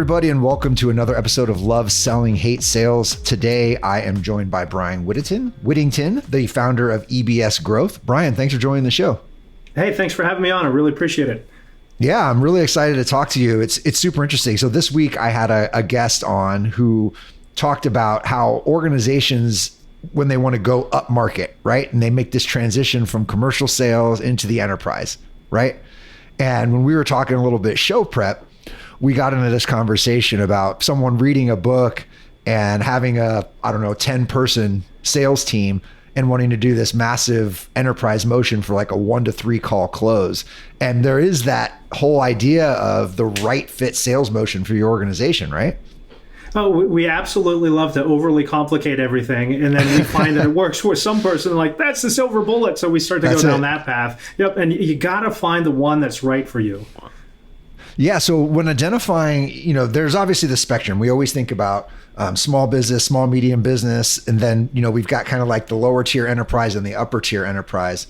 everybody, and welcome to another episode of Love Selling, Hate Sales. Today, I am joined by Bryan Whittington, the founder of EBS Growth. Bryan, thanks for joining the show. Hey, thanks for having me on. I really appreciate it. Yeah, I'm really excited to talk to you. It's super interesting. So this week, I had a guest on who talked about how organizations, when they want to go up market, right, and they make this transition from commercial sales into the enterprise, right? And when we were talking a little bit show prep, we got into this conversation about someone reading a book and having a, 10-person sales team and wanting to do this massive enterprise motion for like a 1 to 3 call close. And there is that whole idea of the right fit sales motion for your organization, right? Oh, we absolutely love to overly complicate everything. And then we find that it works for some person, like, that's the silver bullet. So we start to go down that path. Yep. And you got to find the one that's right for you. Yeah. So when identifying, there's obviously the spectrum. We always think about small business, small, medium business. And then, we've got kind of like the lower tier enterprise and the upper tier enterprise.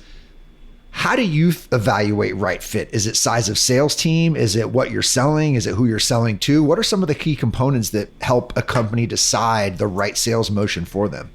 How do you evaluate right fit? Is it size of sales team? Is it what you're selling? Is it who you're selling to? What are some of the key components that help a company decide the right sales motion for them?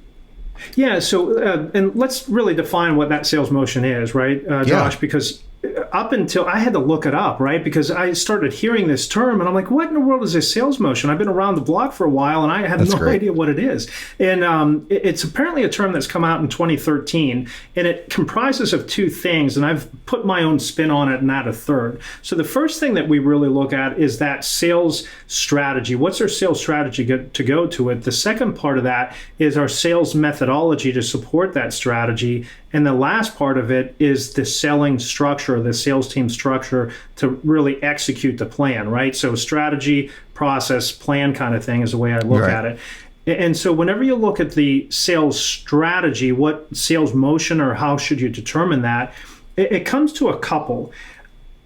Yeah. So, and let's really define what that sales motion is, right, Josh? Because up until I had to look it up, right? Because I started hearing this term and I'm like, what in the world is this sales motion? I've been around the block for a while and I have no idea what it is. And it's apparently a term that's come out in 2013 and it comprises of 2 things. And I've put my own spin on it and add a third. So the first thing that we really look at is that sales strategy. What's our sales strategy to go to it? The second part of that is our sales methodology to support that strategy. And the last part of it is the selling structure, the sales team structure to really execute the plan, right? So strategy, process, plan kind of thing is the way I look at it. And so whenever you look at the sales strategy, what sales motion or how should you determine that, it comes to a couple.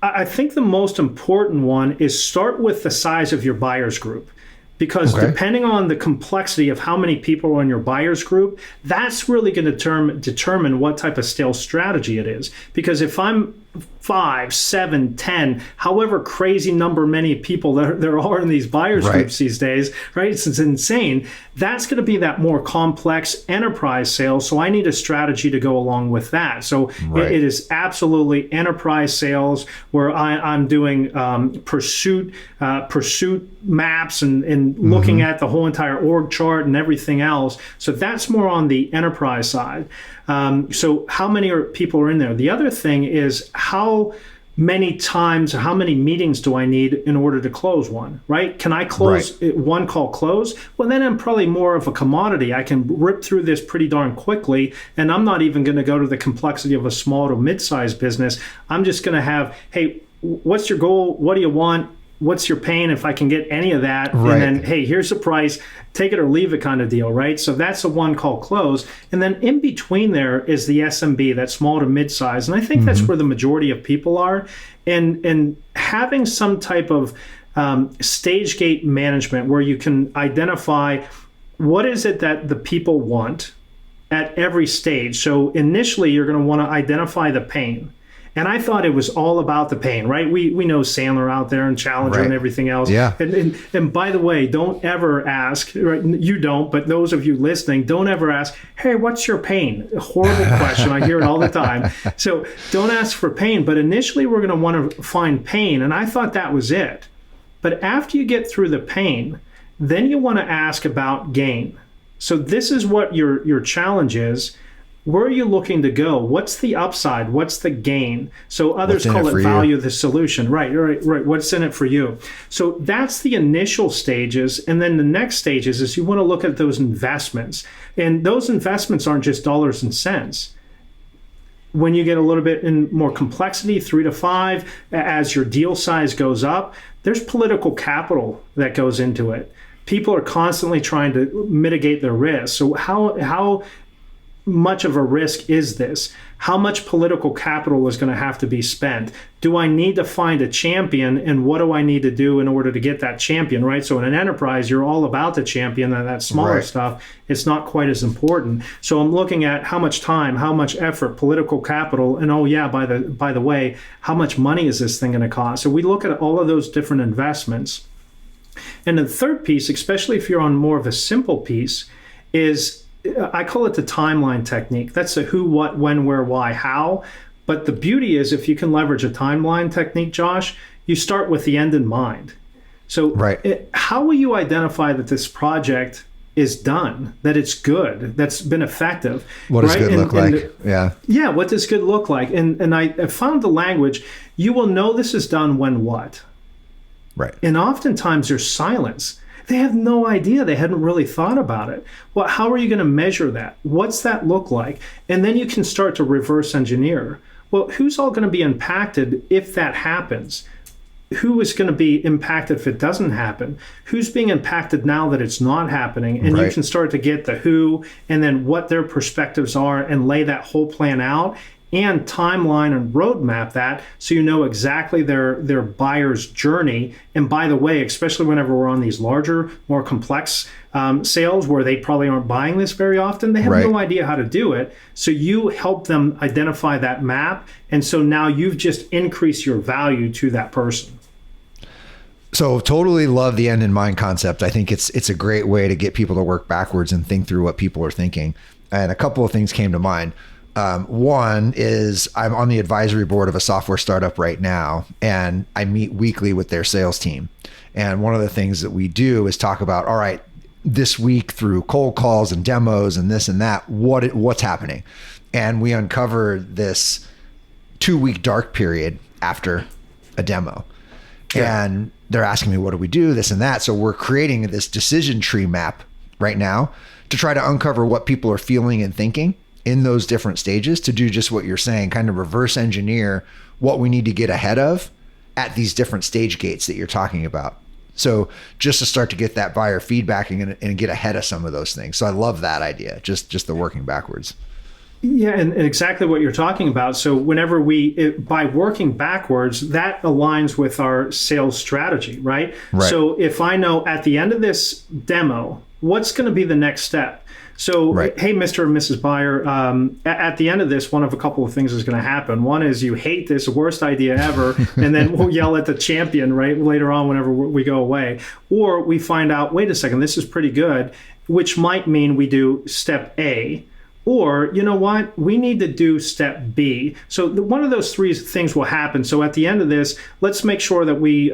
I think the most important one is start with the size of your buyers group. Because depending on the complexity of how many people are in your buyers group, that's really going to determine what type of sales strategy it is. Because if I'm 5, 7, 10, however crazy number many people there are in these buyers groups these days, right? It's insane. That's going to be that more complex enterprise sales. So I need a strategy to go along with that. So it is absolutely enterprise sales where I'm doing pursuit maps and looking at the whole entire org chart and everything else. So that's more on the enterprise side. So how many people are in there? The other thing is how many times or how many meetings do I need in order to close one, right? Can I close one call close? Well, then I'm probably more of a commodity. I can rip through this pretty darn quickly, and I'm not even going to go to the complexity of a small to mid-sized business. I'm just going to have, hey, what's your goal? What do you want? What's your pain if I can get any of that? And then, hey, here's the price, take it or leave it kind of deal, right? So that's a one call close. And then in between there is the SMB, that small to mid-size. And I think that's where the majority of people are. And having some type of stage gate management where you can identify what is it that the people want at every stage. So initially, you're going to want to identify the pain. And I thought it was all about the pain, right? We know Sandler out there and Challenger and everything else. Yeah. And by the way, don't ever ask, right? You don't, but those of you listening, don't ever ask, hey, what's your pain? A horrible question. I hear it all the time. So don't ask for pain. But initially, we're going to want to find pain. And I thought that was it. But after you get through the pain, then you want to ask about gain. So this is what your challenge is. Where are you looking to go? What's the upside? What's the gain? So others call it value the solution. Right. What's in it for you? So that's the initial stages. And then the next stages is you want to look at those investments. And those investments aren't just dollars and cents. When you get a little bit in more complexity, 3 to 5, as your deal size goes up, there's political capital that goes into it. People are constantly trying to mitigate their risk. So how much of a risk is this? How much political capital is going to have to be spent? Do I need to find a champion, and what do I need to do in order to get that champion, right? So in an enterprise, you're all about the champion, and that smaller stuff, it's not quite as important. So I'm looking at how much time, how much effort, political capital, and by the way, how much money is this thing going to cost? So we look at all of those different investments. And the third piece, especially if you're on more of a simple piece, is I call it the timeline technique. That's a who, what, when, where, why, how. But the beauty is if you can leverage a timeline technique, Josh, you start with the end in mind. So how will you identify that this project is done, that it's good, that's been effective? What does good look like? Yeah, what does good look like? And I found the language, you will know this is done when what? Right. And oftentimes there's silence. They have no idea. They hadn't really thought about it. Well, how are you going to measure that? What's that look like? And then you can start to reverse engineer. Well, who's all going to be impacted if that happens? Who is going to be impacted if it doesn't happen? Who's being impacted now that it's not happening? And you can start to get the who and then what their perspectives are and lay that whole plan out and timeline and roadmap that so you know exactly their buyer's journey. And by the way, especially whenever we're on these larger, more complex sales where they probably aren't buying this very often, they have no idea how to do it. So you help them identify that map. And so now you've just increased your value to that person. So totally love the end in mind concept. I think it's a great way to get people to work backwards and think through what people are thinking. And a couple of things came to mind. One is I'm on the advisory board of a software startup right now, and I meet weekly with their sales team. And one of the things that we do is talk about, all right, this week through cold calls and demos and this and that, what's happening? And we uncover this 2-week dark period after a demo. Yeah. And they're asking me, what do we do? This and that. So we're creating this decision tree map right now to try to uncover what people are feeling and thinking in those different stages to do just what you're saying, kind of reverse engineer what we need to get ahead of at these different stage gates that you're talking about. So just to start to get that buyer feedback and get ahead of some of those things. So I love that idea, just the working backwards. Yeah, and exactly what you're talking about. So whenever by working backwards, that aligns with our sales strategy, right? So if I know at the end of this demo, what's going to be the next step? So, hey, Mr. and Mrs. Buyer, at the end of this, one of a couple of things is going to happen. One is you hate this, worst idea ever, and then we'll yell at the champion, right, later on whenever we go away. Or we find out, wait a second, this is pretty good, which might mean we do step A. Or, you know what, we need to do step B. So one of those three things will happen. So at the end of this, let's make sure that we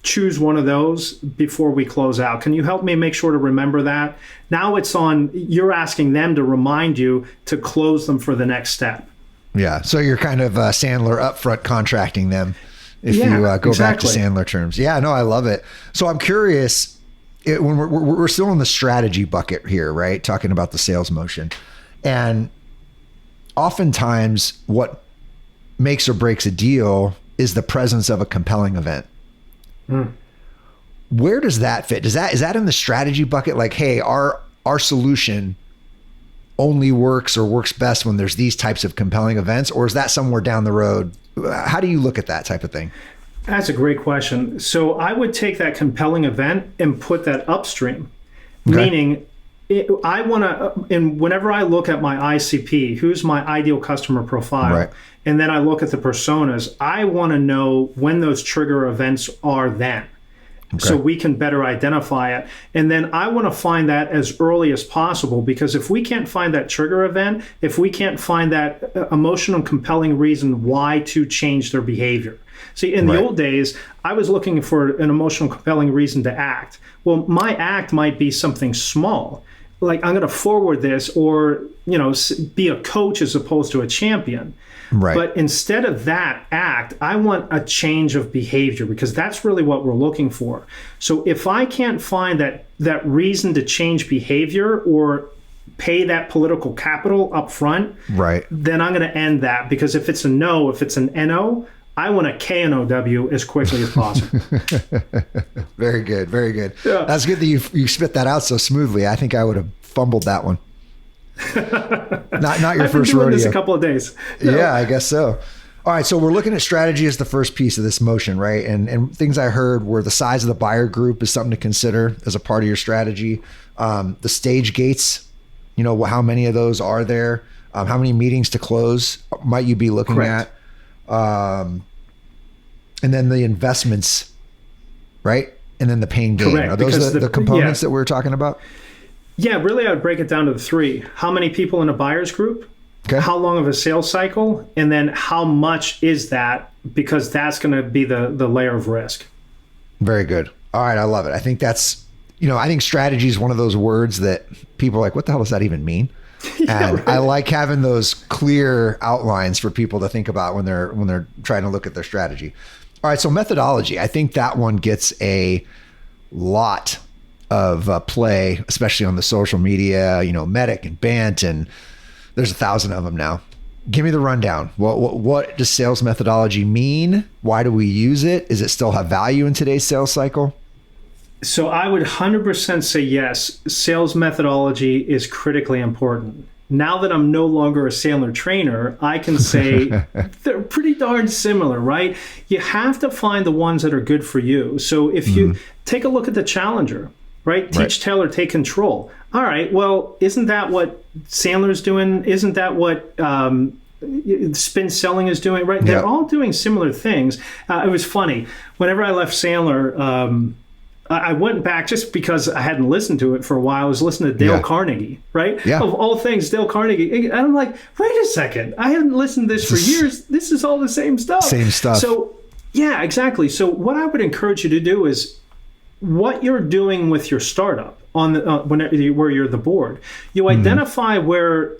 choose one of those before we close out. Can you help me make sure to remember that? Now it's on, you're asking them to remind you to close them for the next step. Yeah, so you're kind of Sandler upfront contracting them if you go back to Sandler terms. Yeah, no, I love it. So I'm curious, when we're still in the strategy bucket here, right? Talking about the sales motion. And oftentimes what makes or breaks a deal is the presence of a compelling event. Where does that fit? Is that in the strategy bucket? Like, hey, our solution only works or works best when there's these types of compelling events, or is that somewhere down the road? How do you look at that type of thing? That's a great question. So I would take that compelling event and put that upstream, meaning I want to, and whenever I look at my ICP, who's my ideal customer profile, and then I look at the personas, I want to know when those trigger events are then. So we can better identify it. And then I want to find that as early as possible, because if we can't find that trigger event, if we can't find that emotional compelling reason why to change their behavior. See, in the old days, I was looking for an emotional compelling reason to act. Well, my act might be something small. Like, I'm going to forward this, or, you know, be a coach as opposed to a champion. But instead of that act, I want a change of behavior, because that's really what we're looking for. So if I can't find that reason to change behavior or pay that political capital up front, then I'm going to end that, because if it's a no, if it's an NO, I want a KNOW as quickly as possible. Very good. Very good. Yeah. That's good that you spit that out so smoothly. I think I would have fumbled that one. Not your first rodeo. I've been doing this a couple of days. Yeah, I guess so. All right. So we're looking at strategy as the first piece of this motion, right? And things I heard were the size of the buyer group is something to consider as a part of your strategy. The stage gates, you know, how many of those are there? How many meetings to close might you be looking at? And then the investments, right? and then the pain gain. Correct, Are those the components that we were talking about? Yeah, really, I would break it down to the three. How many people in a buyer's group? Okay. How long of a sales cycle? And then how much is that? Because that's going to be the layer of risk. Very good. All right, I love it. I think that's, I think strategy is one of those words that people are like, what the hell does that even mean? Yeah, and right. I like having those clear outlines for people to think about when they're trying to look at their strategy. All right, so methodology. I think that one gets a lot of play, especially on the social media, Medic and Bant, and there's 1,000 of them now. Give me the rundown. What does sales methodology mean? Why do we use it? Does it still have value in today's sales cycle? So I would 100% say yes. Sales methodology is critically important. Now that I'm no longer a Sandler trainer, I can say they're pretty darn similar, right? You have to find the ones that are good for you. So if you take a look at the challenger, right? Teach, tailor, take control. All right, well, isn't that what Sandler's doing? Isn't that what spin selling is doing, right? They're all doing similar things. It was funny. Whenever I left Sandler, I went back just because I hadn't listened to it for a while. I was listening to Dale Carnegie, right? Yeah. Of all things, Dale Carnegie. And I'm like, wait a second. I haven't listened to this for years. This is all the same stuff. Same stuff. So, yeah, exactly. So what I would encourage you to do is what you're doing with your startup where you're the board. You identify where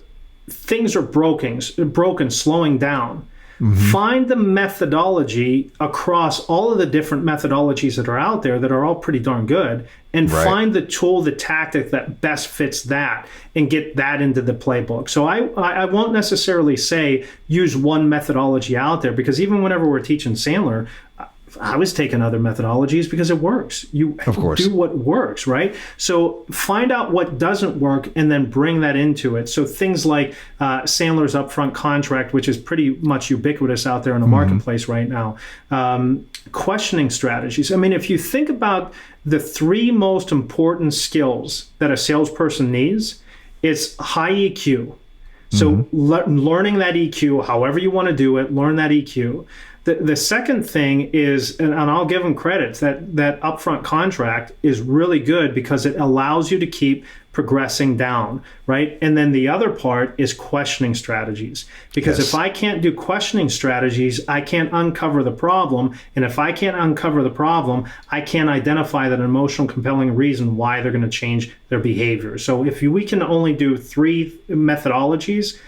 things are broken, slowing down. Find the methodology across all of the different methodologies that are out there that are all pretty darn good, and find the tool, the tactic that best fits that, and get that into the playbook. So I won't necessarily say use one methodology out there, because even whenever we're teaching Sandler, I was taking other methodologies because it works. You do what works, right? So find out what doesn't work and then bring that into it. So things like Sandler's upfront contract, which is pretty much ubiquitous out there in the marketplace right now. Questioning strategies. I mean, if you think about the three most important skills that a salesperson needs, it's high EQ. So learning that EQ, however you want to do it, learn that EQ. The second thing is, and I'll give them credit, that upfront contract is really good because it allows you to keep progressing down, right? And then the other part is questioning strategies. Because if I can't do questioning strategies, I can't uncover the problem. And if I can't uncover the problem, I can't identify that emotional compelling reason why they're going to change their behavior. So if we can only do three methodologies,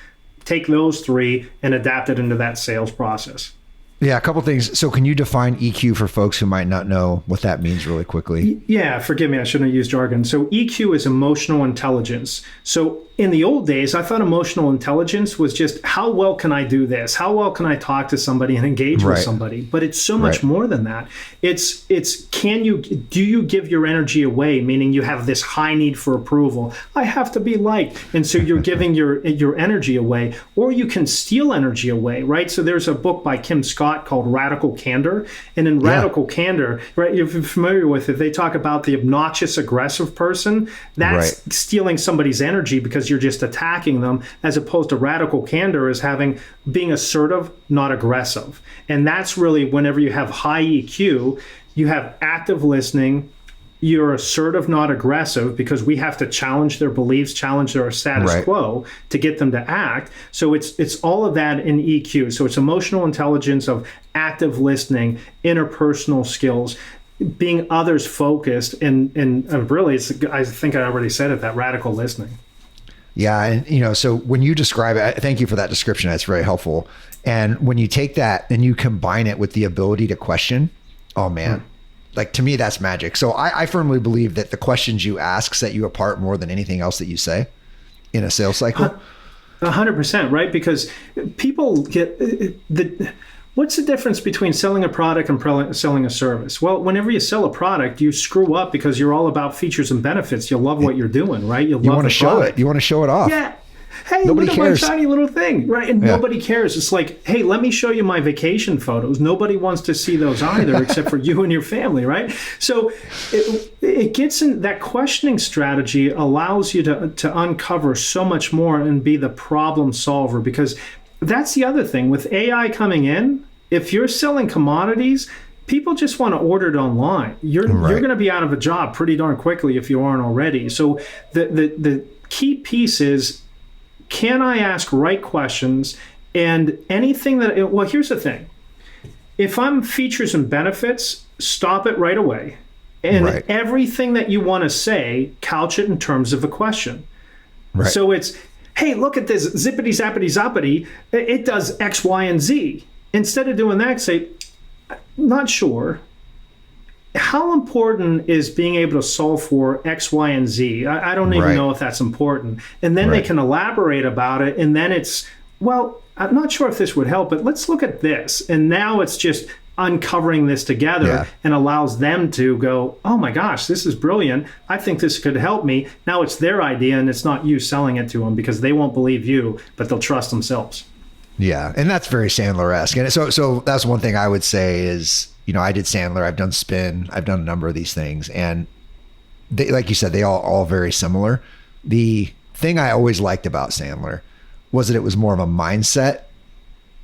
take those three and adapt it into that sales process. Yeah, a couple things. So can you define EQ for folks who might not know what that means really quickly? Yeah, forgive me, I shouldn't have used jargon. So EQ is emotional intelligence. So in the old days, I thought emotional intelligence was just how well can I do this? How well can I talk to somebody and engage with somebody? But it's so much more than that. It's do you give your energy away? Meaning you have this high need for approval. I have to be liked. And so you're giving your energy away, or you can steal energy away, right? So there's a book by Kim Scott called Radical Candor. And in Radical Candor, right, if you're familiar with it, they talk about the obnoxious aggressive person. That's stealing somebody's energy because you're just attacking them, as opposed to radical candor as being assertive, not aggressive. And that's really whenever you have high EQ, you have active listening, you're assertive, not aggressive, because we have to challenge their beliefs, challenge their status quo to get them to act. So it's all of that in EQ. So it's emotional intelligence of active listening, interpersonal skills, being others focused, and really, I think I already said it, that radical listening. Yeah. And, so when you describe it, thank you for that description. That's very helpful. And when you take that and you combine it with the ability to question, oh man, like to me, that's magic. So I firmly believe that the questions you ask set you apart more than anything else that you say in a sales cycle. 100%, right? Because people get what's the difference between selling a product and selling a service? Well, whenever you sell a product, you screw up because you're all about features and benefits. You love what you're doing, right? You want to show it. You want to show it off. Yeah. Hey, nobody cares. My shiny little thing, right? And nobody cares. It's like, hey, let me show you my vacation photos. Nobody wants to see those either, except for you and your family, right? So it gets in that questioning strategy allows you to uncover so much more and be the problem solver, because that's the other thing with AI coming in. If you're selling commodities, people just want to order it online. You're going to be out of a job pretty darn quickly if you aren't already. So the key piece is, can I ask right questions? And anything that, well, here's the thing. If I'm features and benefits, stop it right away. And everything that you want to say, couch it in terms of a question. Right. So it's, hey, look at this zippity zappity zoppity. It does X, Y, and Z. Instead of doing that, say, not sure. How important is being able to solve for X, Y, and Z? I don't even know if that's important. And then they can elaborate about it. And then it's, well, I'm not sure if this would help, but let's look at this. And now it's just uncovering this together and allows them to go, oh my gosh, this is brilliant. I think this could help me. Now it's their idea and it's not you selling it to them, because they won't believe you, but they'll trust themselves. Yeah. And that's very Sandler-esque. And so that's one thing I would say is, I did Sandler, I've done Spin, I've done a number of these things. And they, like you said, they all very similar. The thing I always liked about Sandler was that it was more of a mindset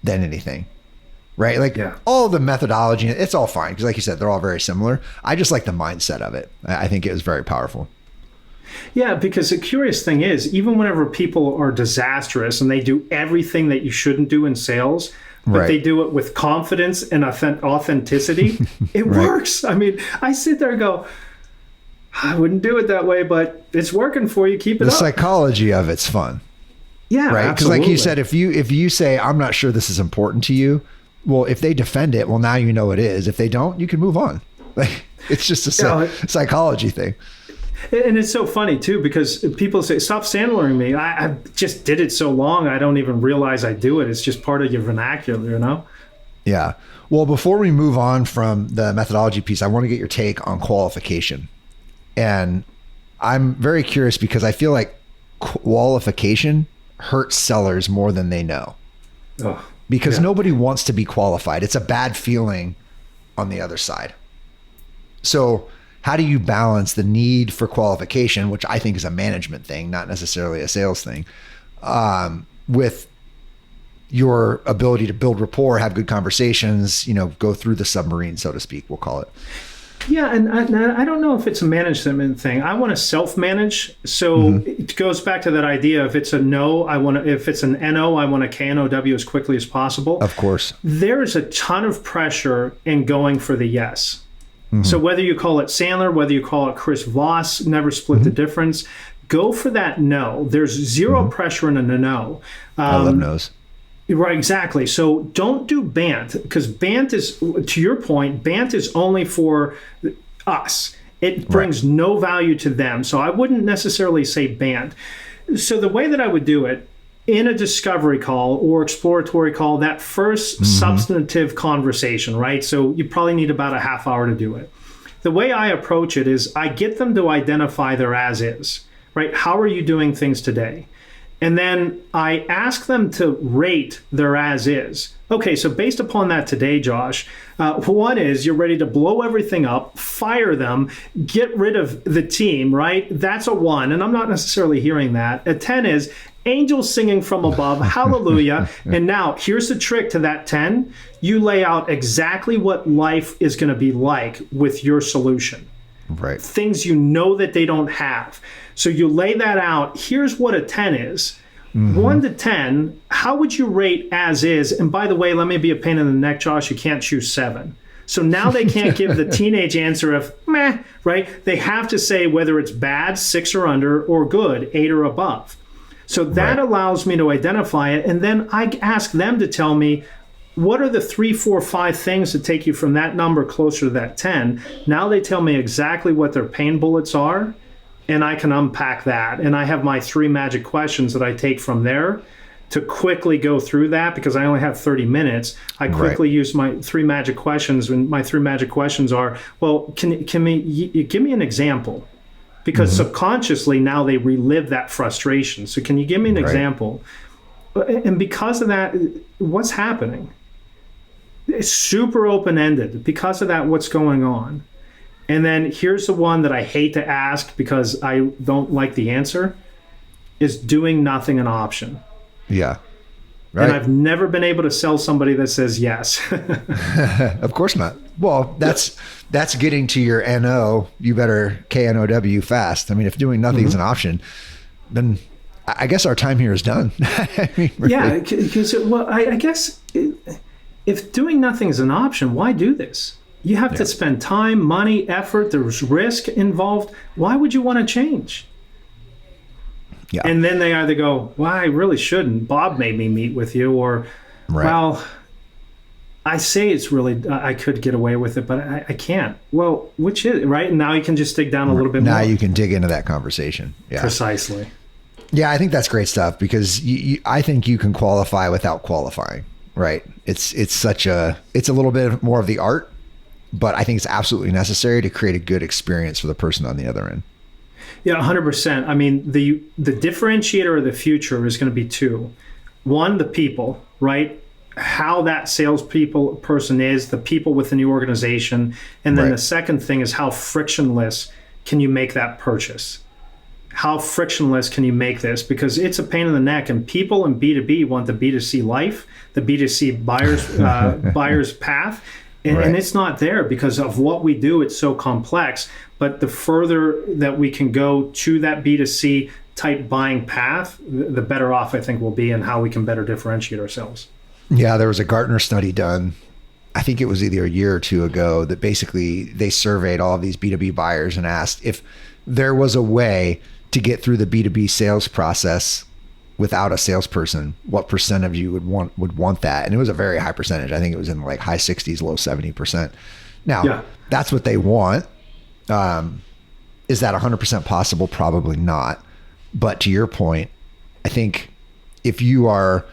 than anything. Right? Like all the methodology, it's all fine. Because like you said, they're all very similar. I just like the mindset of it. I think it was very powerful. Yeah, because the curious thing is, even whenever people are disastrous and they do everything that you shouldn't do in sales, but they do it with confidence and authenticity, it works. I mean, I sit there and go, I wouldn't do it that way, but it's working for you. Keep it up. The psychology of it's fun. Yeah, right. Because like you said, if you say, I'm not sure this is important to you, well, if they defend it, well, now you know it is. If they don't, you can move on. Like, it's just a psychology thing. And it's so funny, too, because people say, stop Sandlering me. I just did it so long, I don't even realize I do it. It's just part of your vernacular, Yeah. Well, before we move on from the methodology piece, I want to get your take on qualification. And I'm very curious because I feel like qualification hurts sellers more than they know. Oh. Because nobody wants to be qualified. It's a bad feeling on the other side. So how do you balance the need for qualification, which I think is a management thing, not necessarily a sales thing, with your ability to build rapport, have good conversations, go through the submarine, so to speak, we'll call it. Yeah, and I don't know if it's a management thing. I want to self-manage. So it goes back to that idea. If it's a no, if it's an NO, I want a KNOW as quickly as possible. Of course. There is a ton of pressure in going for the yes. So whether you call it Sandler, whether you call it Chris Voss, never split the difference, go for that no. There's zero pressure in a no. I love no's. Right, exactly. So don't do BANT, because BANT is, to your point, BANT is only for us. It brings no value to them. So I wouldn't necessarily say BANT. So the way that I would do it, in a discovery call or exploratory call, that first substantive conversation, right? So you probably need about a half hour to do it. The way I approach it is I get them to identify their as is, right? How are you doing things today? And then I ask them to rate their as is. Okay, so based upon that today, Josh, one is you're ready to blow everything up, fire them, get rid of the team, right? That's a 1, and I'm not necessarily hearing that. A 10 is angels singing from above, hallelujah. And now here's the trick to that 10. You lay out exactly what life is going to be like with your solution. Right. Things that they don't have. So you lay that out. Here's what a 10 is. 1 to 10, how would you rate as is? And by the way, let me be a pain in the neck, Josh. You can't choose 7. So now they can't give the teenage answer of meh, right? They have to say whether it's bad, 6 or under, or good, 8 or above. So that allows me to identify it. And then I ask them to tell me, what are the 3, 4, 5 things that take you from that number closer to that 10? Now they tell me exactly what their pain bullets are, and I can unpack that. And I have my 3 magic questions that I take from there to quickly go through that, because I only have 30 minutes. I quickly use my 3 magic questions, and my 3 magic questions are, well, can you give me an example? Because subconsciously now they relive that frustration. So can you give me an example? And because of that, what's happening? It's super open-ended. Because of that, what's going on? And then here's the one that I hate to ask because I don't like the answer. Is doing nothing an option? Yeah. Right. And I've never been able to sell somebody that says yes. Of course not. Well, that's getting to your NO. You better KNOW fast. I mean, if doing nothing is an option, then I guess our time here is done. I mean, really. Yeah, because I guess if doing nothing is an option, why do this? You have to spend time, money, effort. There's risk involved. Why would you want to change? Yeah. And then they either go, well, I really shouldn't. Bob made me meet with you. Or, well, I say it's really, I could get away with it, but I can't. Well, which is, right? And now you can just dig down a little bit more. Now you can dig into that conversation. Yeah. Precisely. Yeah, I think that's great stuff because I think you can qualify without qualifying, right? It's a little bit more of the art, but I think it's absolutely necessary to create a good experience for the person on the other end. Yeah, 100%. I mean, the differentiator of the future is going to be two. One, the people, right? How that person is, the people within the organization. And then the second thing is how frictionless can you make that purchase? How frictionless can you make this? Because it's a pain in the neck, and people in B2B want the B2C life, the B2C buyer's path. And it's not there because of what we do. It's so complex. But the further that we can go to that B2C type buying path, the better off I think we'll be, and how we can better differentiate ourselves. Yeah, there was a Gartner study done, I think it was either a year or two ago, that basically they surveyed all of these B2B buyers and asked if there was a way to get through the B2B sales process without a salesperson, what percent of you would want that? And it was a very high percentage. I think it was in like high 60s, low 70%. Now, that's what they want. Is that 100% possible? Probably not. But to your point, I think if you are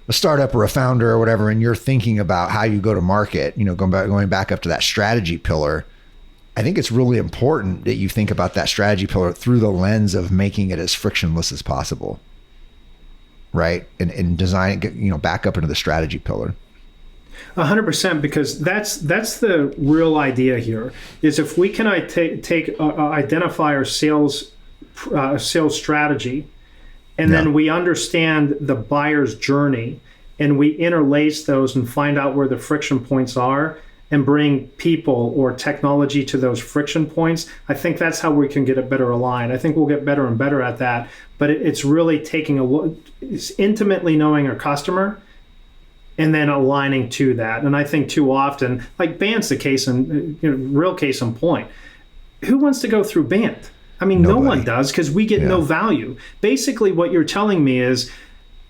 a startup or a founder or whatever, and you're thinking about how you go to market, going back up to that strategy pillar, I think it's really important that you think about that strategy pillar through the lens of making it as frictionless as possible. Right. And design it, back up into the strategy pillar. 100%, because that's the real idea here is if we can identify our sales strategy, and then we understand the buyer's journey, and we interlace those and find out where the friction points are and bring people or technology to those friction points, I think that's how we can get it better aligned. I think we'll get better and better at that. But it's really it's intimately knowing our customer and then aligning to that. And I think too often, like Band's the case, and real case in point. Who wants to go through Band? I mean, Nobody. No one does, because we get no value. Basically, what you're telling me is,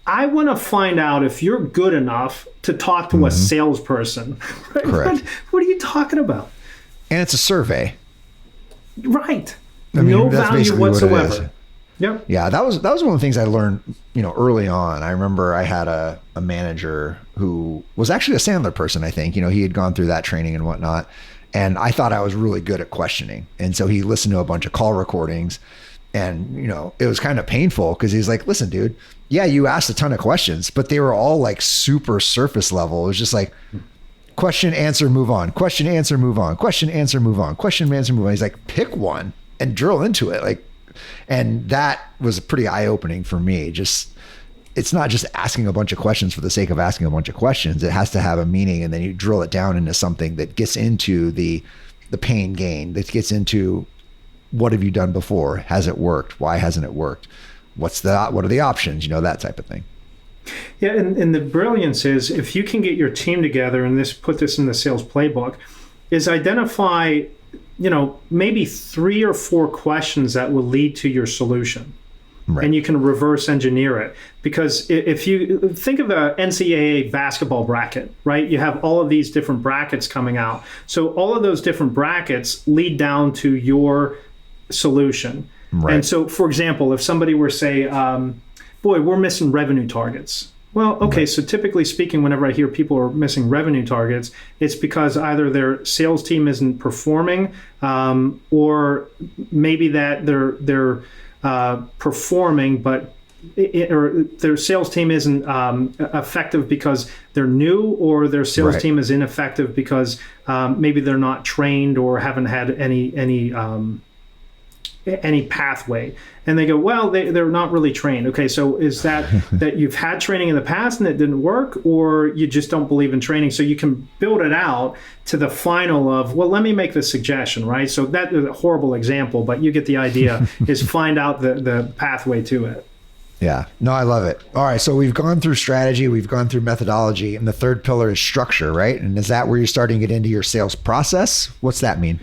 I want to find out if you're good enough to talk to a salesperson. Right? Correct. What are you talking about? And it's a survey. Right. No value whatsoever. Yep. Yeah, that was one of the things I learned, early on. I remember I had a manager who was actually a Sandler person, I think. He had gone through that training and whatnot. And I thought I was really good at questioning. And so he listened to a bunch of call recordings. And, it was kind of painful because he's like, listen, dude, yeah, you asked a ton of questions, but they were all like super surface level. It was just like question, answer, move on, question, answer, move on, question, answer, move on, question, answer, move on. He's like, pick one and drill into it. And that was pretty eye-opening for me. It's not just asking a bunch of questions for the sake of asking a bunch of questions. It has to have a meaning. And then you drill it down into something that gets into the pain gain, that gets into what have you done before? Has it worked? Why hasn't it worked? What are the options? That type of thing. Yeah, and the brilliance is if you can get your team together and put this in the sales playbook, is identify, maybe 3 or 4 questions that will lead to your solution. Right. And you can reverse engineer it. Because if you think of a NCAA basketball bracket, right? You have all of these different brackets coming out. So all of those different brackets lead down to your solution. Right. And so, for example, if somebody were say, boy, we're missing revenue targets. Well, okay, so typically speaking, whenever I hear people are missing revenue targets, it's because either their sales team isn't performing, or maybe that they're performing, but or their sales team isn't effective because they're new, or their sales team is ineffective because maybe they're not trained or haven't had any any pathway? And they go, well, they're not really trained. Okay, so is that you've had training in the past and it didn't work, or you just don't believe in training? So you can build it out to the final of, well, let me make this suggestion, right? So that is a horrible example, but you get the idea, is find out the pathway to it. Yeah, no, I love it. All right, so we've gone through strategy, we've gone through methodology, and the third pillar is structure, right? And is that where you're starting to get into your sales process? What's that mean?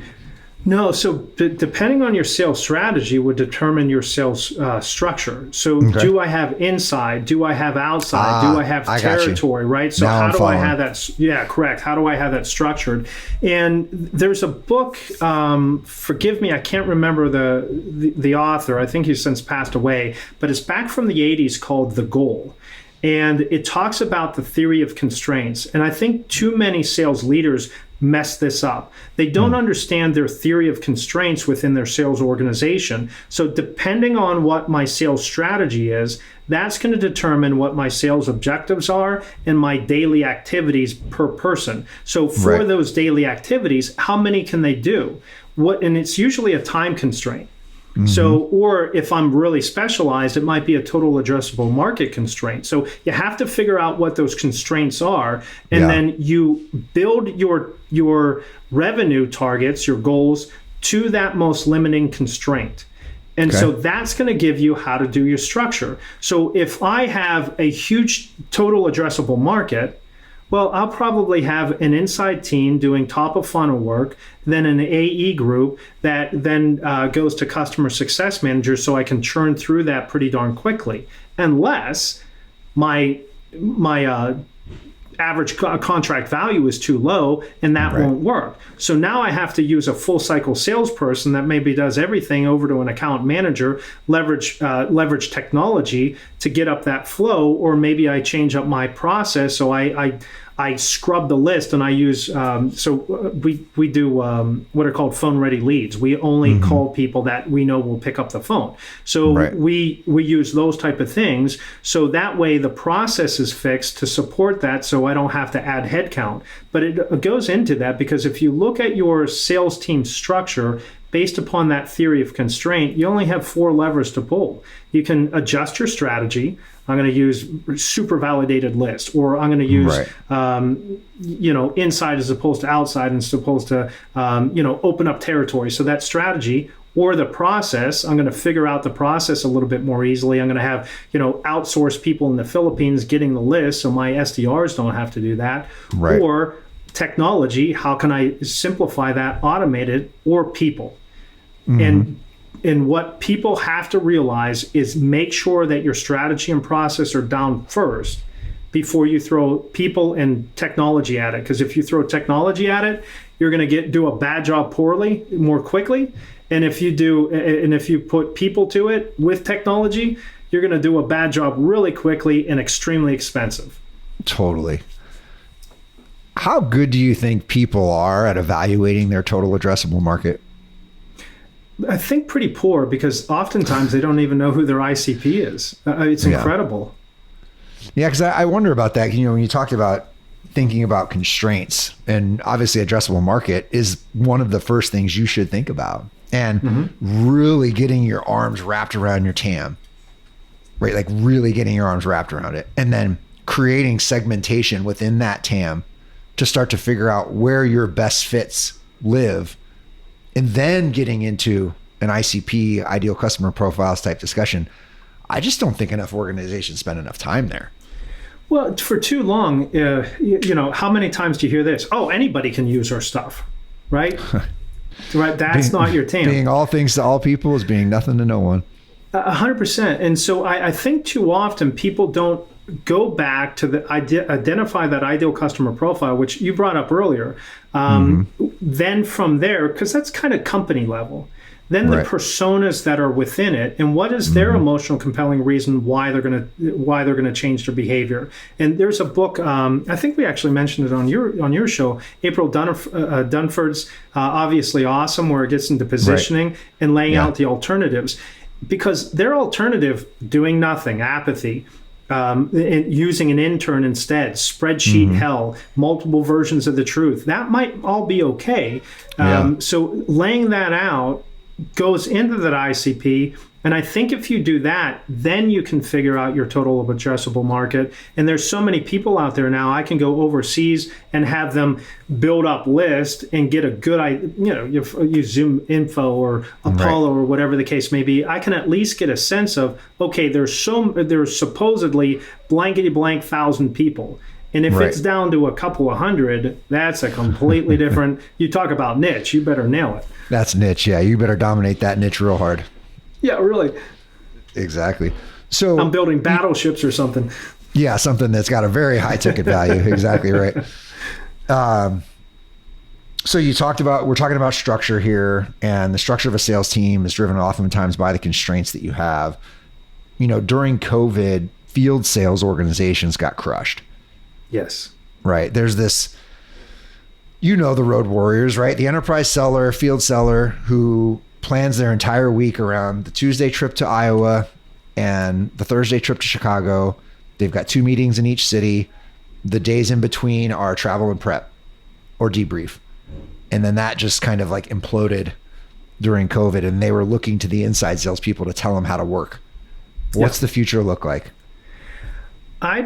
No, so depending on your sales strategy would determine your sales structure. So do I have inside? Do I have outside? Do I have territory, right? So now how do I have that? Yeah, correct. How do I have that structured? And there's a book, forgive me, I can't remember the author. I think he's since passed away, but it's back from the 80s called The Goal. And it talks about the theory of constraints. And I think too many sales leaders mess this up. They don't understand their theory of constraints within their sales organization. So depending on what my sales strategy is, that's going to determine what my sales objectives are and my daily activities per person. So for those daily activities, how many can they do? And it's usually a time constraint. So, or if I'm really specialized, it might be a total addressable market constraint. So you have to figure out what those constraints are, and then you build your revenue targets, your goals, to that most limiting constraint. And so that's going to give you how to do your structure. So if I have a huge total addressable market, well, I'll probably have an inside team doing top of funnel work, then an AE group that then goes to customer success managers, so I can churn through that pretty darn quickly. Unless my average contract value is too low, and that won't work. So now I have to use a full cycle salesperson that maybe does everything over to an account manager, leverage technology to get up that flow, or maybe I change up my process. So I scrub the list and I use, we do what are called phone ready leads. We only call people that we know will pick up the phone. So we use those type of things. So that way the process is fixed to support that, so I don't have to add headcount. But it goes into that because if you look at your sales team structure, based upon that theory of constraint, you only have 4 levers to pull. You can adjust your strategy. I'm going to use super validated list, or I'm going to use, inside as opposed to outside, and as opposed to, open up territory. So that strategy or the process, I'm going to figure out the process a little bit more easily. I'm going to have, outsource people in the Philippines getting the list, so my SDRs don't have to do that. Right. Or technology, how can I simplify that, automate it, or people. And what people have to realize is make sure that your strategy and process are down first before you throw people and technology at it. Because if you throw technology at it, you're going to do a bad job poorly more quickly. And if you put people to it with technology, you're going to do a bad job really quickly and extremely expensive. Totally. How good do you think people are at evaluating their total addressable market? I think pretty poor, because oftentimes they don't even know who their ICP is. It's incredible. Yeah, because I wonder about that. When you talked about thinking about constraints, and obviously addressable market is one of the first things you should think about, and really getting your arms wrapped around your TAM, right? Like really getting your arms wrapped around it, and then creating segmentation within that TAM to start to figure out where your best fits live. And then getting into an ICP, ideal customer profiles type discussion. I just don't think enough organizations spend enough time there. Well, for too long, how many times do you hear this? Oh, anybody can use our stuff, right? Right. That's not your TAM. Being all things to all people is being nothing to no one. 100%. And so I think too often people don't go back to identify that ideal customer profile, which you brought up earlier. Then from there, because that's kind of company level, then the personas that are within it, and what is their emotional compelling reason why they're going to change their behavior. And there's a book, I think we actually mentioned it on your show, April Dunford's Obviously Awesome, where it gets into positioning and laying out the alternatives, because their alternative, doing nothing, apathy, using an intern instead, spreadsheet hell, multiple versions of the truth, that might all be okay. So laying that out goes into that ICP. And I think if you do that, then you can figure out your total addressable market. And there's so many people out there now, I can go overseas and have them build up list and get a good idea. You Zoom Info or Apollo or whatever the case may be. I can at least get a sense of, okay, there's supposedly blankety blank 1,000 people. And if it's down to a couple of hundred, that's a completely different, you talk about niche, you better nail it. That's niche. Yeah. You better dominate that niche real hard. Yeah, really. Exactly. So I'm building battleships or something. Yeah, something that's got a very high ticket value. Exactly right. So we're talking about structure here, and the structure of a sales team is driven oftentimes by the constraints that you have. During COVID, field sales organizations got crushed. Yes. Right. There's this, the road warriors, right? The enterprise seller, field seller who plans their entire week around the Tuesday trip to Iowa and the Thursday trip to Chicago. They've got 2 meetings in each city. The days in between are travel and prep or debrief. And then that just kind of like imploded during COVID, and they were looking to the inside salespeople to tell them how to work. What's the future look like? I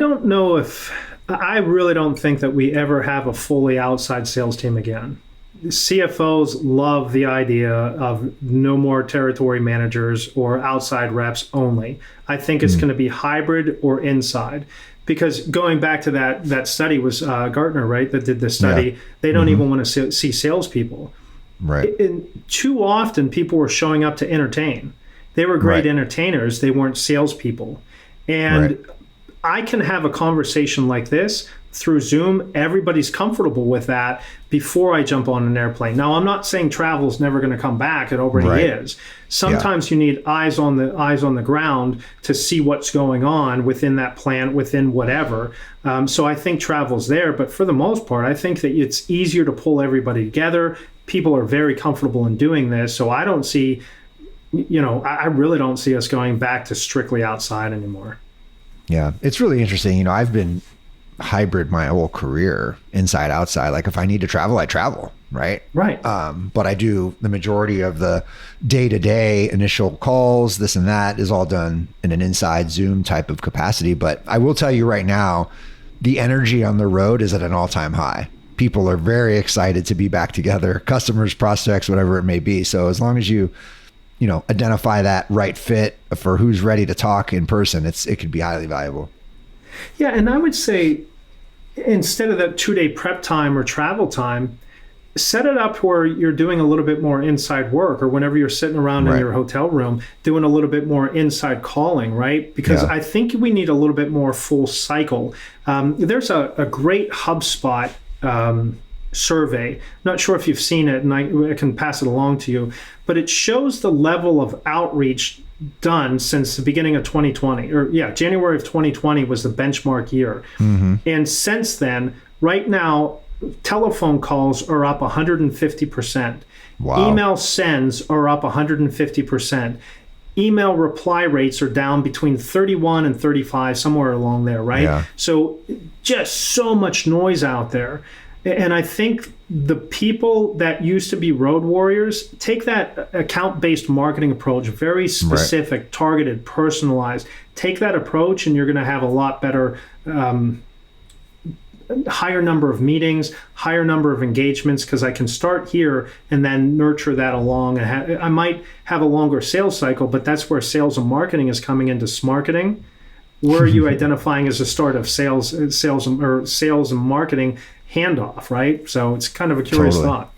really don't think that we ever have a fully outside sales team again. CFOs love the idea of no more territory managers or outside reps only. I think it's going to be hybrid or inside, because going back to that study was Gartner, right? That did the study. They don't even want to see salespeople. Right. And too often people were showing up to entertain. They were great entertainers. They weren't salespeople. And I can have a conversation like this through Zoom. Everybody's comfortable with that before I jump on an airplane. Now, I'm not saying travel's never going to come back. It already is. Sometimes you need eyes on the ground to see what's going on within that plant, within whatever. So I think travel's there. But for the most part, I think that it's easier to pull everybody together. People are very comfortable in doing this. So I don't see, I really don't see us going back to strictly outside anymore. Yeah, it's really interesting. I've been hybrid my whole career, inside, outside. Like if I need to travel, I travel, right? Right. But I do the majority of the day-to-day initial calls, this and that is all done in an inside Zoom type of capacity. But I will tell you right now, the energy on the road is at an all-time high. People are very excited to be back together, customers, prospects, whatever it may be. So as long as you identify that right fit for who's ready to talk in person, it could be highly valuable. Yeah, and I would say instead of that 2-day prep time or travel time, set it up where you're doing a little bit more inside work, or whenever you're sitting around in your hotel room doing a little bit more inside calling, right? Because I think we need a little bit more full cycle. There's a great HubSpot survey. Not sure if you've seen it, and I can pass it along to you, but it shows the level of outreach done since the beginning of 2020, January of 2020 was the benchmark year. And since then, right now, telephone calls are up 150%. Wow. Email sends are up 150%. Email reply rates are down between 31 and 35, somewhere along there, right? Yeah. So just so much noise out there. And I think the people that used to be road warriors take that account-based marketing approach, very specific, targeted, personalized. Take that approach and you're going to have a lot better, higher number of meetings, higher number of engagements, because I can start here and then nurture that along. I might have a longer sales cycle, but that's where sales and marketing is coming into smarketing. Where are you identifying as a start of sales and marketing handoff, right? So it's kind of a curious thought.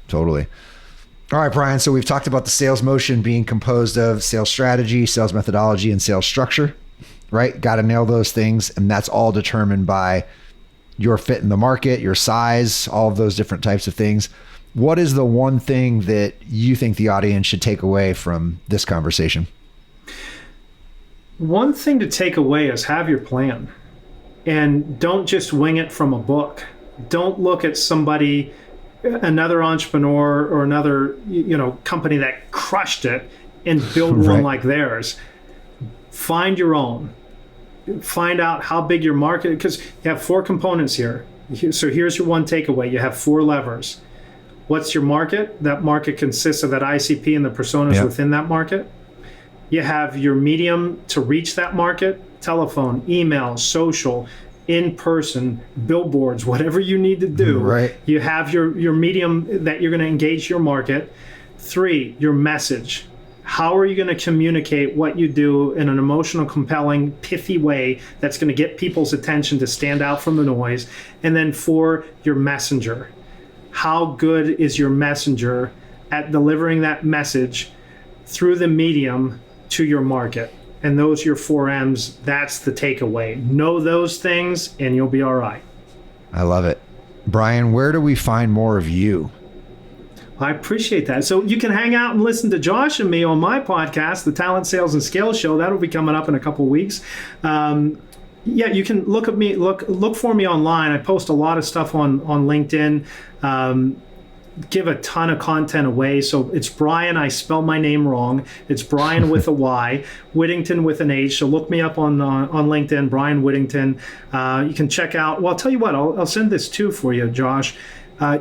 Totally. All right, Bryan. So we've talked about the sales motion being composed of sales strategy, sales methodology, and sales structure, right? Got to nail those things. And that's all determined by your fit in the market, your size, all of those different types of things. What is the one thing that you think the audience should take away from this conversation? One thing to take away is have your plan, and don't just wing it from a book. Don't look at somebody, another entrepreneur or another company that crushed it and build one like theirs. Find your own. Find out how big your market, because you have 4 components here. So here's your one takeaway. You have 4 levers. What's your market? That market consists of that ICP and the personas within that market. You have your medium to reach that market: telephone, email, social, in person, billboards, whatever you need to do. Right. You have your medium that you're going to engage your market. 3, your message. How are you going to communicate what you do in an emotional, compelling, pithy way that's going to get people's attention to stand out from the noise? And then 4, your messenger. How good is your messenger at delivering that message through the medium to your market? And those are your 4 M's. That's the takeaway. Know those things and you'll be all right. I love it. Bryan, where do we find more of you? I appreciate that. So you can hang out and listen to Josh and me on my podcast, the Talent Sales and Scale Show. That'll be coming up in a couple of weeks. You can look at me, look for me online. I post a lot of stuff on LinkedIn. Give a ton of content away. So it's Bryan. I spelled my name wrong. It's Bryan with a Y, Whittington with an H. So look me up on LinkedIn, Bryan Whittington. You can check out. Well, I'll tell you what. I'll send this too for you, Josh.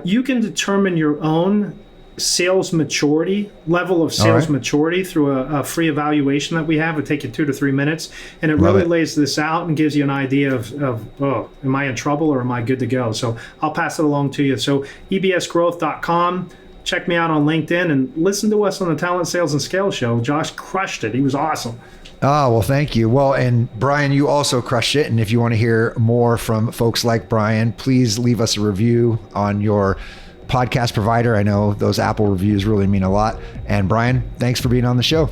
You can determine your own sales maturity, level of sales maturity through a free evaluation that we have. It'll take you 2 to 3 minutes. And it really lays this out and gives you an idea of, am I in trouble or am I good to go? So I'll pass it along to you. So ebsgrowth.com. Check me out on LinkedIn and listen to us on the Talent Sales and Scale Show. Josh crushed it. He was awesome. Oh, well, thank you. Well, and Bryan, you also crushed it. And if you want to hear more from folks like Bryan, please leave us a review on your podcast provider. I know those Apple reviews really mean a lot. And Bryan, thanks for being on the show.